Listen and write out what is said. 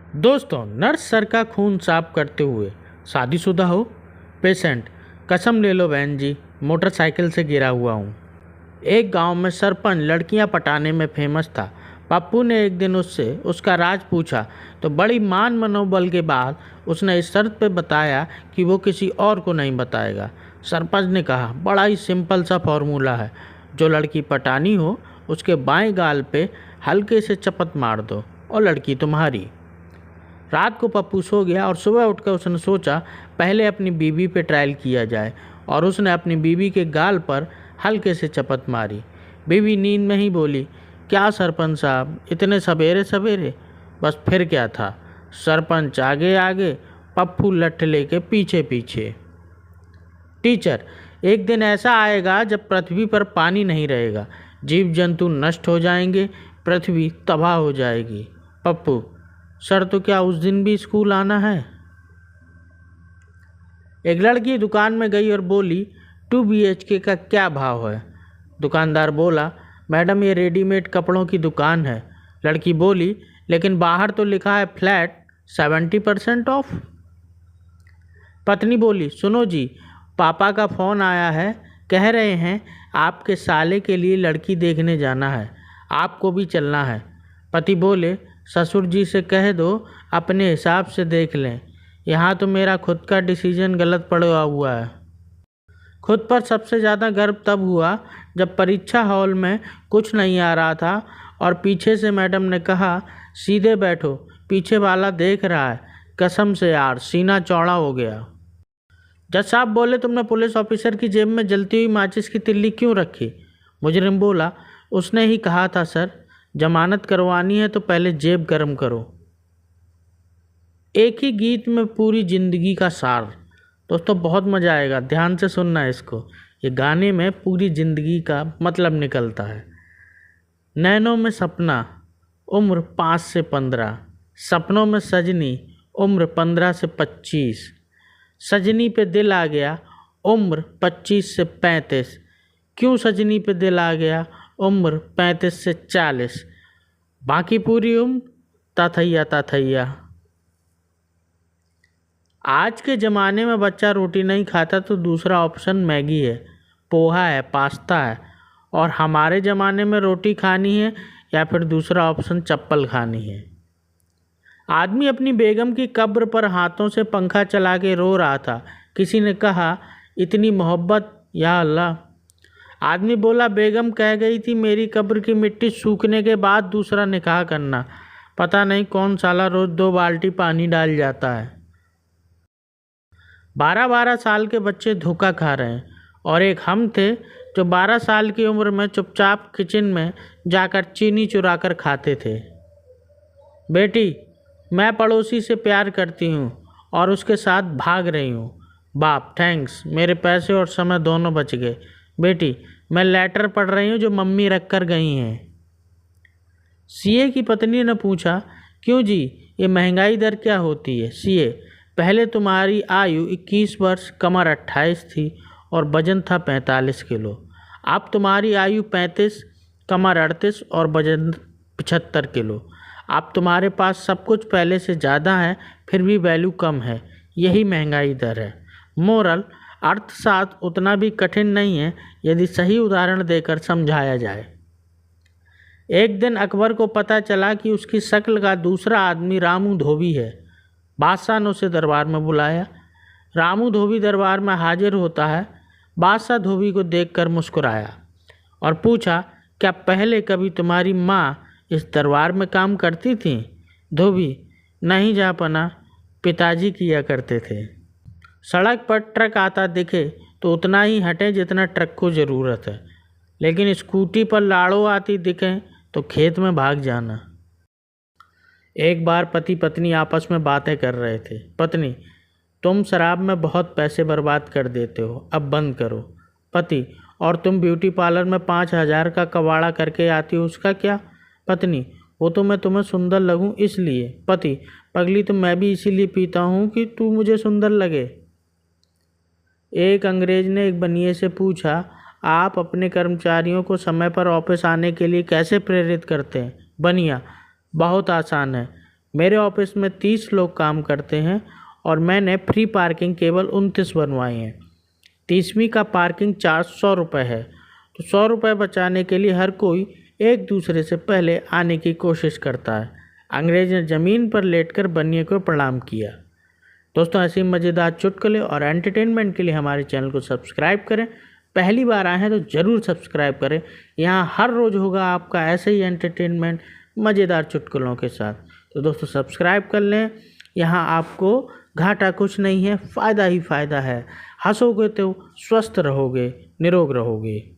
दोस्तों, nurse sir का खून साफ करते हुए, शादीशुदा हो? पेशेंट, कसम ले लो बहन जी, मोटरसाइकिल से गिरा हुआ हूँ। एक गांव में सरपंच लड़कियां पटाने में फेमस था। पप्पू ने एक दिन उससे उसका राज पूछा तो बड़ी मान मनोबल के बाद उसने इस शर्त पे बताया कि वो किसी और को नहीं बताएगा। सरपंच ने कहा, बड़ा ही सिंपल सा फॉर्मूला है, जो लड़की पटानी हो उसके बाएं गाल पे हल्के से चपत मार दो और लड़की तुम्हारी। रात को पप्पू सो गया और सुबह उठकर उसने सोचा पहले अपनी बीवी पे ट्रायल किया जाए, और उसने अपनी बीवी के गाल पर हल्के से चपत मारी। बीवी नींद में ही बोली, क्या सरपंच साहब, इतने सवेरे सवेरे? बस फिर क्या था, सरपंच आगे आगे, पप्पू लठ लेके पीछे पीछे। टीचर, एक दिन ऐसा आएगा जब पृथ्वी पर पानी नहीं रहेगा, जीव जंतु नष्ट हो जाएंगे, पृथ्वी तबाह हो जाएगी। पप्पू, सर तो क्या उस दिन भी स्कूल आना है? एक लड़की दुकान में गई और बोली, 2 BHK का क्या भाव है? दुकानदार बोला, मैडम ये रेडीमेड कपड़ों की दुकान है। लड़की बोली, लेकिन बाहर तो लिखा है फ्लैट 70% ऑफ। पत्नी बोली, सुनो जी, पापा का फ़ोन आया है, कह रहे हैं आपके साले के लिए लड़की देखने जाना है, आपको भी चलना है। पति बोले, ससुर जी से कह दो अपने हिसाब से देख लें, यहाँ तो मेरा खुद का डिसीजन गलत पड़ा हुआ है। खुद पर सबसे ज़्यादा गर्व तब हुआ जब परीक्षा हॉल में कुछ नहीं आ रहा था और पीछे से मैडम ने कहा, सीधे बैठो, पीछे वाला देख रहा है। कसम से यार, सीना चौड़ा हो गया। जज साहब बोले, तुमने पुलिस ऑफिसर की जेब में जलती हुई माचिस की तिल्ली क्यों रखी? मुजरिम बोला, उसने ही कहा था सर, जमानत करवानी है तो पहले जेब गर्म करो। एक ही गीत में पूरी जिंदगी का सार। दोस्तों, बहुत मज़ा आएगा, ध्यान से सुनना है इसको। ये गाने में पूरी जिंदगी का मतलब निकलता है। नैनों में सपना, उम्र 5 से 15, सपनों में सजनी, उम्र 15 से 25, सजनी पे दिल आ गया, उम्र 25 से 35, क्यों सजनी पे दिल आ गया, उम्र 35 से 40, बाकी पूरी उम्र ताथैया ताथैया। आज के ज़माने में बच्चा रोटी नहीं खाता तो दूसरा ऑप्शन मैगी है, पोहा है, पास्ता है, और हमारे ज़माने में रोटी खानी है या फिर दूसरा ऑप्शन चप्पल खानी है। आदमी अपनी बेगम की कब्र पर हाथों से पंखा चला के रो रहा था। किसी ने कहा, इतनी मोहब्बत, या अल्लाह। आदमी बोला, बेगम कह गई थी मेरी कब्र की मिट्टी सूखने के बाद दूसरा निकाह करना। पता नहीं कौन साला रोज़ 2 बाल्टी पानी डाल जाता है। 12-12 साल के बच्चे धोखा खा रहे हैं, और एक हम थे जो 12 साल की उम्र में चुपचाप किचन में जाकर चीनी चुरा कर खाते थे। बेटी, मैं पड़ोसी से प्यार करती हूँ और उसके साथ भाग रही हूँ। बाप, थैंक्स, मेरे पैसे और समय दोनों बच गए। बेटी, मैं लेटर पढ़ रही हूँ जो मम्मी रख कर गई हैं। सीए की पत्नी ने पूछा, क्यों जी, ये महंगाई दर क्या होती है? सीए, पहले तुम्हारी आयु 21 वर्ष, कमर 28 थी और वजन था 45 किलो। अब तुम्हारी आयु 35, कमर 38 और वजन 75 किलो। अब तुम्हारे पास सब कुछ पहले से ज़्यादा है, फिर भी वैल्यू कम है। यही महंगाई दर है। मोरल, अर्थशास्त्र उतना भी कठिन नहीं है यदि सही उदाहरण देकर समझाया जाए। एक दिन अकबर को पता चला कि उसकी शक्ल का दूसरा आदमी रामू धोबी है। बादशाह ने उसे दरबार में बुलाया। रामू धोबी दरबार में हाजिर होता है। बादशाह धोबी को देखकर मुस्कुराया और पूछा, क्या पहले कभी तुम्हारी माँ इस दरबार में काम करती थी? धोबी, नहीं जापना, पिताजी किया करते थे। सड़क पर ट्रक आता दिखे तो उतना ही हटें जितना ट्रक को ज़रूरत है, लेकिन स्कूटी पर लाड़ो आती दिखें तो खेत में भाग जाना। एक बार पति पत्नी आपस में बातें कर रहे थे। पत्नी, तुम शराब में बहुत पैसे बर्बाद कर देते हो, अब बंद करो। पति, और तुम ब्यूटी पार्लर में 5,000 का कबाड़ा करके आती हो, उसका क्या? पत्नी, वो तो मैं तुम्हें सुंदर लगूं इसलिए। पति, पगली, तो मैं भी इसीलिए पीता हूँ कि तू मुझे सुंदर लगे। एक अंग्रेज ने एक बनिए से पूछा, आप अपने कर्मचारियों को समय पर ऑफिस आने के लिए कैसे प्रेरित करते हैं? बनिया, बहुत आसान है, मेरे ऑफिस में 30 लोग काम करते हैं और मैंने फ्री पार्किंग केवल 29 बनवाई हैं। 30वीं का पार्किंग चार्ज 100 रुपये है। तो 100 रुपये बचाने के लिए हर कोई एक दूसरे से पहले आने की कोशिश करता है। अंग्रेज ने ज़मीन पर लेटकर बनिए को प्रणाम किया। दोस्तों, ऐसी मज़ेदार चुटकुले और एंटरटेनमेंट के लिए हमारे चैनल को सब्सक्राइब करें। पहली बार आए हैं तो ज़रूर सब्सक्राइब करें। यहाँ हर रोज़ होगा आपका ऐसे ही एंटरटेनमेंट मज़ेदार चुटकुलों के साथ। तो दोस्तों, सब्सक्राइब कर लें। यहाँ आपको घाटा कुछ नहीं है, फ़ायदा ही फ़ायदा है। हंसोगे तो स्वस्थ रहोगे, निरोग रहोगे।